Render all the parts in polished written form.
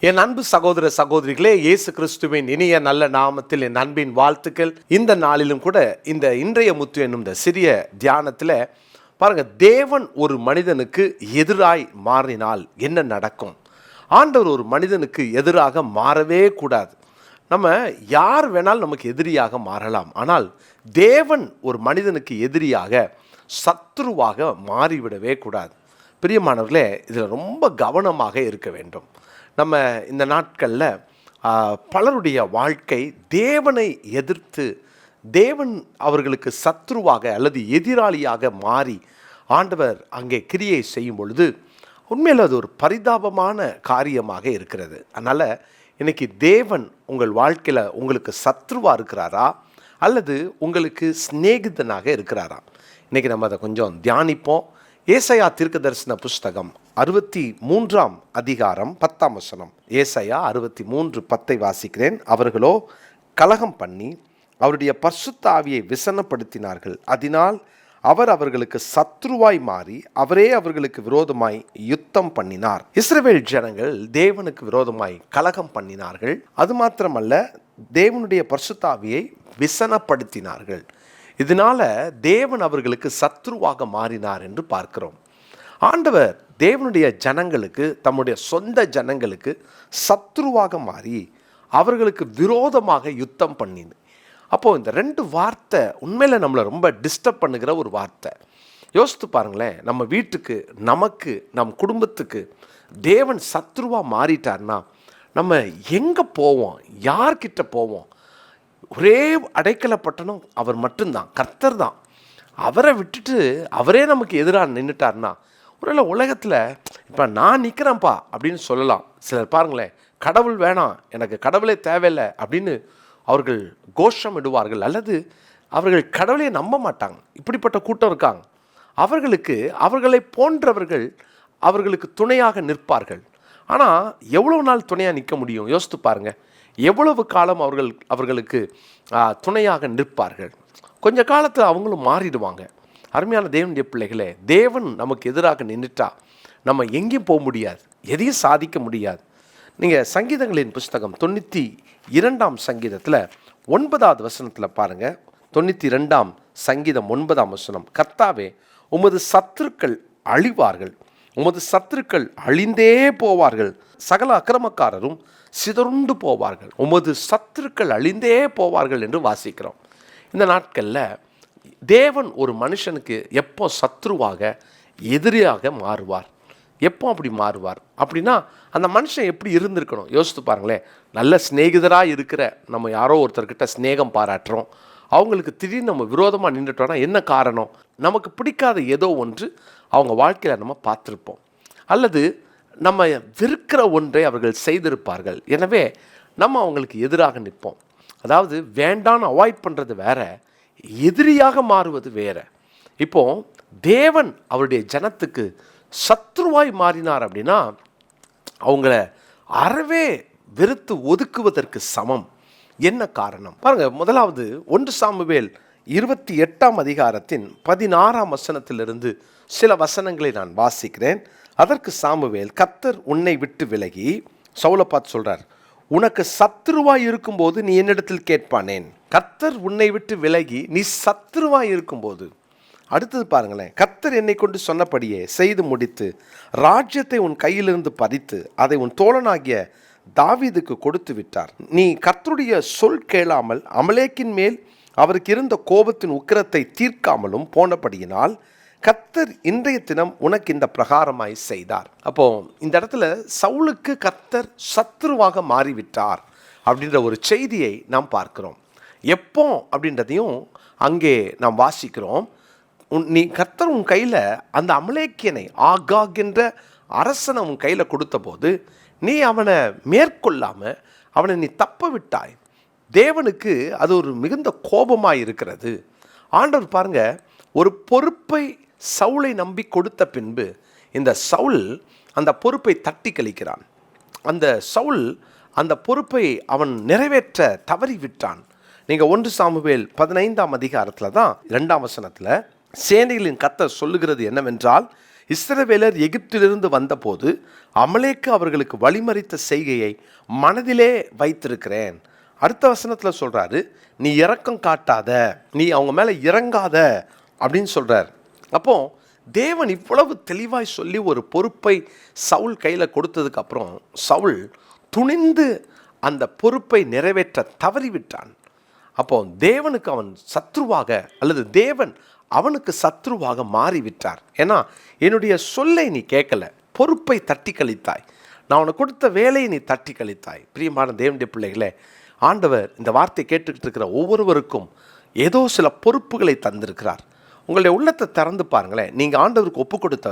என் அன்பு சகோதர சகோதரிகளே, இயேசு கிறிஸ்துவின் இனிய நல்ல நாமத்தில் என் அன்பின் வாழ்த்துக்கள். இந்த நாளிலும் கூட இந்த இன்றைய முத்து என்னும் இந்த சிறிய தியானத்தில் பாருங்க, தேவன் ஒரு மனிதனுக்கு எதிராய் மாறினால் என்ன நடக்கும்? ஆண்டவர் ஒரு மனிதனுக்கு எதிராக மாறவே கூடாது. நம்ம யார் வேணாலும் நமக்கு எதிரியாக மாறலாம், ஆனால் தேவன் ஒரு மனிதனுக்கு எதிரியாக சத்ருவாக மாறிவிடவே கூடாது. பிரியமானவர்களே, இதில் ரொம்ப கவனமாக இருக்க வேண்டும். நம்ம இந்த நாட்களில் பலருடைய வாழ்க்கை தேவனை எதிர்த்து, தேவன் அவர்களுக்கு சத்ருவாக அல்லது எதிராளியாக மாறி ஆண்டவர் அங்கே கிரியை செய்யும் பொழுது உண்மையில் அது ஒரு பரிதாபமான காரியமாக இருக்கிறது. அதனால் இன்றைக்கி தேவன் உங்கள் வாழ்க்கையில் உங்களுக்கு சத்ருவாக இருக்கிறாரா அல்லது உங்களுக்கு சிநேகிதனாக இருக்கிறாரா? இன்றைக்கி நம்ம அதை கொஞ்சம் தியானிப்போம். ஏசாயா தீர்க்கதரிசன புஸ்தகம் 63ஆம் அதிகாரம் 10ஆம் வசனம். ஏசாயா 63:10 வாசிக்கிறேன். அவர்களோ கலகம் பண்ணி அவருடைய பரிசுத்த ஆவியை விசனப்படுத்தினார்கள், அதனால் அவர் அவர்களுக்கு சத்ருவாய் மாறி அவரே அவர்களுக்கு விரோதமாய் யுத்தம் பண்ணினார். இஸ்ரவேல் ஜனங்கள் தேவனுக்கு விரோதமாய் கலகம் பண்ணினார்கள். அது மாத்திரமல்ல, தேவனுடைய பரிசுத்த ஆவியை விசனப்படுத்தினார்கள். இதனால தேவன் அவர்களுக்கு சத்ருவாக மாறினார் என்று பார்க்கிறோம். ஆண்டவர் தேவனுடைய ஜனங்களுக்கு, தம்முடைய சொந்த ஜனங்களுக்கு சத்ருவாக மாறி அவர்களுக்கு விரோதமாக யுத்தம் பண்ணினது. அப்போது இந்த ரெண்டு வார்த்தை உண்மையில் நம்மளை ரொம்ப டிஸ்டர்ப் பண்ணுகிற ஒரு வார்த்தை. யோசித்து பாருங்களேன், நம்ம வீட்டுக்கு, நமக்கு, நம் குடும்பத்துக்கு தேவன் சத்ருவாக மாறிட்டார்னா நம்ம எங்கே போவோம்? யார்கிட்ட போவோம்? ஒரே அடைக்கலப்பட்டணும் அவர் மட்டும்தான், கர்த்தர் தான். அவரை விட்டுட்டு அவரே நமக்கு எதிராக நின்றுட்டார்னா ஒருவேளை உலகத்தில் இப்போ நான் நிற்கிறேன்ப்பா அப்படின்னு சொல்லலாம். சிலர் பாருங்களேன், கடவுள் வேணாம், எனக்கு கடவுளே தேவையில்லை அப்படின்னு அவர்கள் கோஷம் இடுவார்கள், அல்லது அவர்கள் கடவுளை நம்ப மாட்டாங்க. இப்படிப்பட்ட கூட்டம் இருக்காங்க. அவர்களுக்கு அவர்களை போன்றவர்கள் அவர்களுக்கு துணையாக நிற்பார்கள். ஆனால் எவ்வளோ நாள் துணையாக நிற்க முடியும்? யோசித்து பாருங்கள். எவ்வளவு காலம் அவர்களுக்கு துணையாக நிற்பார்கள்? கொஞ்ச காலத்தில் அவங்களும் மாறிடுவாங்க. அருமையான தேவனுடைய பிள்ளைகளே, தேவன் நமக்கு எதிராக நின்றுட்டா நம்ம எங்கேயும் போக முடியாது, எதையும் சாதிக்க முடியாது. நீங்கள் சங்கீதங்களின் புஸ்தகம் 92ஆம் சங்கீதத்தில் 9வது வசனத்தில் பாருங்கள். 92ஆம் சங்கீதம் 9ஆம் வசனம். கர்த்தாவே, உமது சத்துருக்கள் அழிவார்கள், உமது சத்துருக்கள் அழிந்தே போவார்கள், சகல அக்கிரமக்காரரும் சிதறுண்டு போவார்கள், உமது சத்துருக்கள் அழிந்தே போவார்கள் என்று வாசிக்கிறோம். இந்த நாட்களில் தேவன் ஒரு மனுஷனுக்கு எப்போ சத்ருவாக, எதிரியாக மாறுவார்? எப்போ அப்படி மாறுவார் அப்படின்னா அந்த மனுஷன் எப்படி இருந்திருக்கணும்? யோசித்து பாருங்களேன். நல்ல சிநேகிதராக இருக்கிற நம்ம யாரோ ஒருத்தர்கிட்ட சிநேகம் பாராட்டுறோம், அவங்களுக்கு திடீர்னு நம்ம விரோதமாக நின்றுட்டோன்னா என்ன காரணம்? நமக்கு பிடிக்காத ஏதோ ஒன்று அவங்க வாழ்க்கையில் நம்ம பார்த்துருப்போம், அல்லது நம்ம வெறுக்கிற ஒன்றை அவர்கள் செய்திருப்பார்கள். எனவே நம்ம அவங்களுக்கு எதிராக நிற்போம். அதாவது வேண்டான்னு அவாய்ட் பண்ணுறது வேற, எதிரியாக மாறுவது வேற. இப்போ தேவன் அவருடைய ஜனத்துக்கு சத்ருவாய் மாறினார் அப்படின்னா அவங்கள அறவே வெறுத்து ஒதுக்குவதற்கு சமம். என்ன காரணம் பாருங்க. முதலாவது 1 சாமுவேல் 28ஆம் அதிகாரத்தின் 16ஆம் வசனத்திலிருந்து சில வசனங்களை நான் வாசிக்கிறேன். அதற்கு சாமுவேல், கர்த்தர் உன்னை விட்டு விலகி, சவுலை பார்த்து சொல்றார், உனக்கு சத்ருவாய் இருக்கும்போது நீ என்னிடத்தில் கேட்பானேன்? கர்த்தர் உன்னை விட்டு விலகி நீ சத்ருவாய் இருக்கும்போது. அடுத்தது பாருங்களேன், கர்த்தர் என்னை கொண்டு சொன்னபடியே செய்து முடித்து ராஜ்யத்தை உன் கையிலிருந்து பறித்து அதை உன் தோழனாகிய தாவீதுக்கு கொடுத்து விட்டார். நீ கர்த்தருடைய சொல் கேளாமல் அமலேக்கின் மேல் அவருக்கு இருந்த கோபத்தின் உக்கிரத்தை தீர்க்காமலும் போனபடியினால் கர்த்தர் இன்றைய தினம் உனக்கு இந்த பிரகாரமாய் செய்தார். அப்போ இந்த இடத்துல சவுலுக்கு கர்த்தர் சத்ருவாக மாறிவிட்டார் அப்படின்ற ஒரு செய்தியை நாம் பார்க்கிறோம். எப்போ அப்படின்றதையும் அங்கே நாம் வாசிக்கிறோம். நீ கர்த்தர் உன் கையில் அந்த அமலேக்கியனை, ஆகாக் என்ற அரசனை உன் கையில் கொடுத்த போது நீ அவனை மேற்கொள்ளாமல் அவனை நீ தப்ப விட்டாய். தேவனுக்கு அது ஒரு மிகுந்த கோபமாக இருக்கிறது. ஆண்டவர் பாருங்க, ஒரு பொறுப்பை சவுலை நம்பி கொடுத்த பின்பு இந்த சவுல் அந்த பொறுப்பை தட்டி கழிக்கிறான். அந்த சவுல் அந்த பொறுப்பை அவன் நிறைவேற்ற தவறிவிட்டான். நீங்கள் 1 சாமுவேல் 15ஆம் அதிகாரத்தில் தான் 2ஆம் வசனத்தில் சேனைகளின் கர்த்தர் சொல்லுகிறது என்னவென்றால், இஸ்ரவேலர் எகிப்திலிருந்து வந்தபோது அமலேக்கு அவர்களுக்கு வழிமறித்த செய்கையை மனதிலே வைத்திருக்கிறேன். அடுத்த வசனத்தில் சொல்கிறாரு, நீ இரக்கம் காட்டாத, நீ அவங்க மேலே இறங்காத அப்படின்னு சொல்கிறார். அப்போ தேவன் இவ்வளவு தெளிவாய் சொல்லி ஒரு பொறுப்பை சவுல் கையில் கொடுத்ததுக்கப்புறம் சவுல் துணிந்து அந்த பொறுப்பை நிறைவேற்ற தவறிவிட்டான். அப்போ தேவனுக்கு அவன் சத்ருவாக, அல்லது தேவன் அவனுக்கு சத்ருவாக மாறிவிட்டார். ஏன்னா என்னுடைய சொல்லை நீ கேட்கல, பொறுப்பை தட்டி கழித்தாய், நான் உனக்கு கொடுத்த வேலையை நீ தட்டி கழித்தாய். பிரியமான தேவனுடைய பிள்ளைகளே, ஆண்டவர் இந்த வார்த்தை கேட்டுக்கிட்டு இருக்கிற ஒவ்வொருவருக்கும் ஏதோ சில பொறுப்புகளை தந்திருக்கிறார். உங்களுடைய உள்ளத்தை திறந்து பாருங்களேன். நீங்கள் ஆண்டவருக்கு ஒப்பு கொடுத்த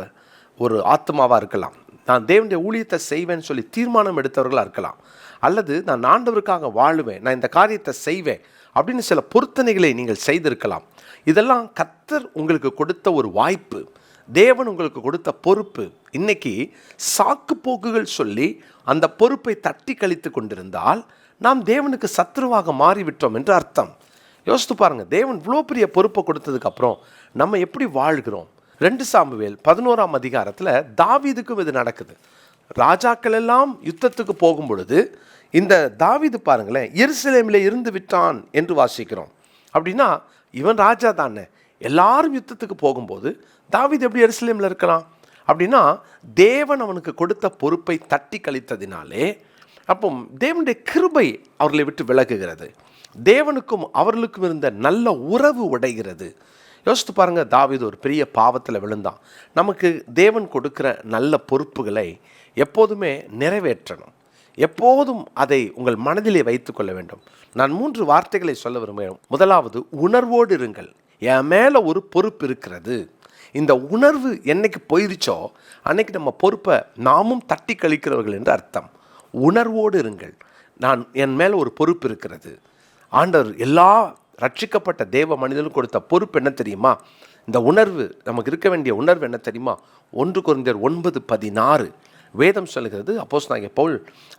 ஒரு ஆத்மாவாக இருக்கலாம், நான் தேவனுடைய ஊழியத்தை செய்வேன்னு சொல்லி தீர்மானம் எடுத்தவர்களாக இருக்கலாம், அல்லது நான் ஆண்டவருக்காக வாழுவேன், நான் இந்த காரியத்தை செய்வேன் அப்படின்னு சில பொருத்தனைகளை நீங்கள் செய்திருக்கலாம். இதெல்லாம் கர்த்தர் உங்களுக்கு கொடுத்த ஒரு வாய்ப்பு, தேவன் உங்களுக்கு கொடுத்த பொறுப்பு. இன்னைக்கு சாக்கு போக்குகள் சொல்லி அந்த பொறுப்பை தட்டி கழித்து கொண்டிருந்தால் நாம் தேவனுக்கு சத்ருவாக மாறிவிட்டோம் என்று அர்த்தம். யோசித்து பாருங்கள், தேவன் இவ்வளோ பெரிய பொறுப்பை கொடுத்ததுக்கப்புறம் நம்ம எப்படி வாழ்கிறோம்? 2 சாமுவேல் 11ஆம் அதிகாரத்தில் தாவீதுக்கும் இது நடக்குது. ராஜாக்கள் எல்லாம் யுத்தத்துக்கு போகும் பொழுது இந்த தாவீது பாருங்களேன், எருசலேமில் இருந்து விட்டான் என்று வாசிக்கிறோம். அப்படின்னா இவன் ராஜா தானே, எல்லாரும் யுத்தத்துக்கு போகும்போது தாவீது எப்படி எருசலேமில் இருக்கலாம்? அப்படின்னா தேவன் அவனுக்கு கொடுத்த பொறுப்பை தட்டி கழித்ததினாலே அப்போ தேவனுடைய கிருபை அவர்களை விட்டு விலகுகிறது, தேவனுக்கும் அவர்களுக்கும் இருந்த நல்ல உறவு உடைகிறது. யோசித்து பாருங்கள், தாவீது ஒரு பெரிய பாவத்தில் விழுந்தான். நமக்கு தேவன் கொடுக்கிற நல்ல பொறுப்புகளை எப்போதுமே நிறைவேற்றணும், எப்போதும் அதை உங்கள் மனதிலே வைத்து கொள்ள வேண்டும். நான் 3 வார்த்தைகளை சொல்ல விரும்புகிறேன். முதலாவது, உணர்வோடு இருங்கள். என் மேலே ஒரு பொறுப்பு இருக்கிறது. இந்த உணர்வு என்னைக்கு போயிருச்சோ அன்னைக்கு நம்ம பொறுப்பை நாமும் தட்டி கழிக்கிறவர்கள் என்று அர்த்தம். உணர்வோடு இருங்கள். என் மேலே ஒரு பொறுப்பு இருக்கிறது. ஆண்டவர் எல்லா ரட்சிக்கப்பட்ட தேவ மனிதனும் கொடுத்த பொறுப்பு என்ன தெரியுமா? இந்த உணர்வு, நமக்கு இருக்க வேண்டிய உணர்வு என்ன தெரியுமா? 1 கொரிந்தியர் 9:16 வேதம் சொல்லுகிறது. அப்போஸ்தலனாகிய பவுல்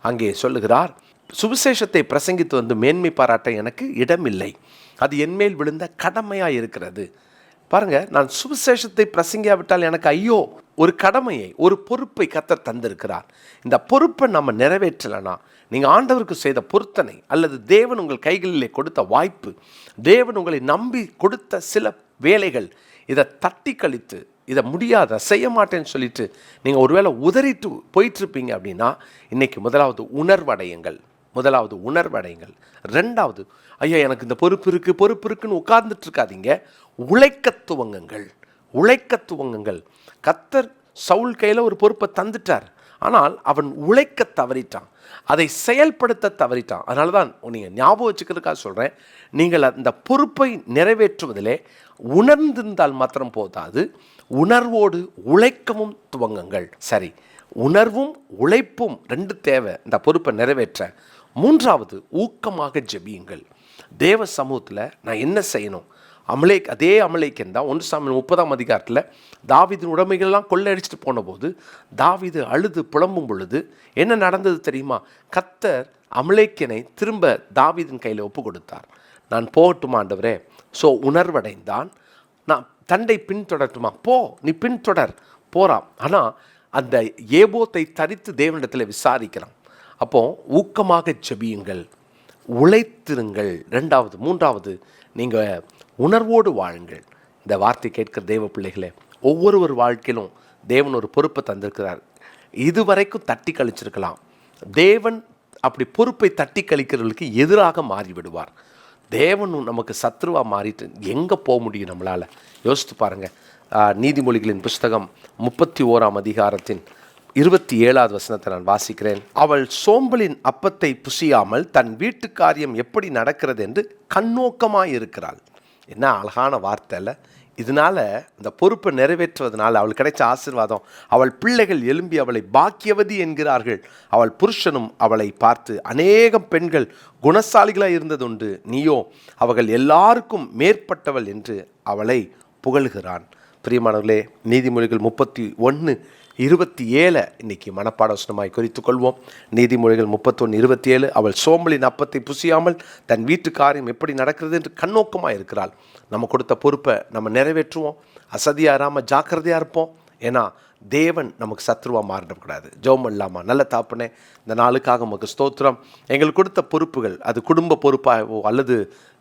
அங்கே சொல்லுகிறார், சுவிசேஷத்தை பிரசங்கித்து வந்து மேன்மை பாராட்ட எனக்கு இடமில்லை, அது என்மேல் விழுந்த கடமையாக இருக்கிறது. பாருங்கள், நான் சுவிசேஷத்தை பிரசங்கியாவிட்டால் எனக்கு ஐயோ, ஒரு கடமையை, ஒரு பொறுப்பை கர்த்தர் தந்திருக்கிறார். இந்த பொறுப்பை நம்ம நிறைவேற்றலைன்னா, நீங்கள் ஆண்டவருக்கு செய்த பொருத்தனை அல்லது தேவன் உங்கள் கைகளிலே கொடுத்த வாய்ப்பு, தேவன் உங்களை நம்பி கொடுத்த சில வேலைகள், இதை தட்டி கழித்து, இதை முடியாத செய்ய மாட்டேன்னு சொல்லிட்டு நீங்கள் ஒருவேளை உதறிட்டு போயிட்டுருப்பீங்க அப்படின்னா, இன்றைக்கி முதலாவது உணர்வடையுங்கள். 2வது, ஐயா எனக்கு இந்த பொறுப்பு இருக்குன்னு உட்கார்ந்துட்டு இருக்காதீங்க, உழைக்க துவங்குங்கள். கர்த்தர் சவுல் கையில் ஒரு பொறுப்பை தந்துட்டார், ஆனால் அவன் உழைக்க தவறிட்டான், அதை செயல்படுத்த தவறிட்டான். அதனால தான் நீங்கள் ஞாபகம் வச்சுக்கிறதுக்காக சொல்கிறேன், நீங்கள் அந்த பொறுப்பை நிறைவேற்றுவதிலே உணர்ந்திருந்தால் மாத்திரம் போதாது, உணர்வோடு உழைக்கவும் துவங்குங்கள். சரி, உணர்வும் உழைப்பும் 2 தேவை இந்த பொறுப்பை நிறைவேற்ற. 3வது, ஊக்கமாக ஜெபியுங்கள். தேவ சமூகத்தில் நான் என்ன செய்யணும்? அதே அமலேக்கன் தான் 1 சாமுவேல் 30ஆம் அதிகாரத்தில் தாவீதின் உடைமைகள்லாம் கொள்ளையடிச்சிட்டு போன போது தாவீது அழுது புலம்பும் பொழுது என்ன நடந்தது தெரியுமா? கர்த்தர் அமலேக்கனை திரும்ப தாவீதின் கையில் ஒப்பு கொடுத்தார். நான் போகட்டுமா ஆண்டவரே? ஸோ உணர்வடைந்தான். நான் தண்டை பின்தொடரட்டுமா? நீ பின்தொடர், போகிறான். ஆனால் அந்த ஏபோத்தை தரித்து தேவனிடத்தில் விசாரிக்கிறான். அப்போ ஊக்கமாக ஜெபியுங்கள், உழைத்திருங்கள். 2வது, 3வது, நீங்கள் உணர்வோடு வாழுங்கள். இந்த வார்த்தை கேட்கிற தேவ பிள்ளைகளே, ஒவ்வொருவர் வாழ்க்கையிலும் தேவன் ஒரு பொறுப்பை தந்திருக்கிறார். இதுவரைக்கும் தட்டி கழிச்சிருக்கலாம். தேவன் அப்படி பொறுப்பை தட்டி கழிக்கிறவர்களுக்கு எதிராக மாறிவிடுவார். தேவன் நமக்கு சத்ருவாக மாறிட்டு எங்கே போக முடியும் நம்மளால்? யோசித்து பாருங்கள். நீதிமொழிகளின் புஸ்தகம் 31ஆம் அதிகாரத்தின் 27வது வசனத்தை நான் வாசிக்கிறேன். அவள் சோம்பலின் அப்பத்தை புசியாமல் தன் வீட்டு காரியம் எப்படி நடக்கிறது என்று கண்ணோக்கமாக இருக்கிறாள். என்ன அழகான வார்த்தை இல்லை? இதனால் இந்த பொறுப்பை நிறைவேற்றுவதனால் அவள் கிடைச்ச ஆசீர்வாதம், அவள் பிள்ளைகள் எழும்பி அவளை பாக்கியவதி என்கிறார்கள். அவள் புருஷனும் அவளை பார்த்து அநேகம் பெண்கள் குணசாலிகளாக இருந்ததுண்டு, நீயோ அவர்கள் எல்லாருக்கும் மேற்பட்டவள் என்று அவளை புகழ்கிறான். பிரியமானவர்களே, நீதிமொழிகள் 31:27 இன்னைக்கு மனப்பாட வசனமாய் குறித்து கொள்வோம். நீதிமொழிகள் 31:27, அவள் சோம்பலின் அப்பத்தை புசியாமல் தன் வீட்டு காரியம் எப்படி நடக்கிறது என்று கண்ணோக்கமாக இருக்கிறாள். நம்ம கொடுத்த பொறுப்பை நம்ம நிறைவேற்றுவோம், அசதியாக இராமல் ஜாக்கிரதையாக இருப்போம். ஏன்னா தேவன் நமக்கு சத்ருவாக மாறிடக்கூடாது. ஜெபம் பண்ணலாமா? நல்ல தாப்பனே, இந்த நாளுக்காக உமக்கு ஸ்தோத்திரம். எங்களுக்கு கொடுத்த பொறுப்புகள், அது குடும்ப பொறுப்பாகவோ அல்லது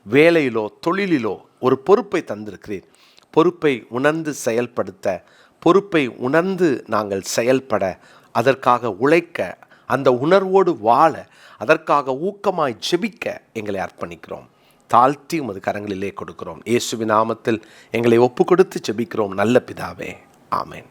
வேலையிலோ தொழிலிலோ ஒரு பொறுப்பை தந்திருக்கிறீர். பொறுப்பை உணர்ந்து செயல்படுத்த, பொறுப்பை உணர்ந்து நாங்கள் செயல்பட, அதற்காக உழைக்க, அந்த உணர்வோடு வாழ, அதற்காக ஊக்கமாய் ஜெபிக்க எங்களை அர்ப்பணிக்கிறோம். தாழ்த்தி உமது கரங்களிலே கொடுக்கிறோம். இயேசுவின் நாமத்தில் எங்களை ஒப்பு கொடுத்து ஜெபிக்கிறோம் நல்ல பிதாவே, ஆமென்.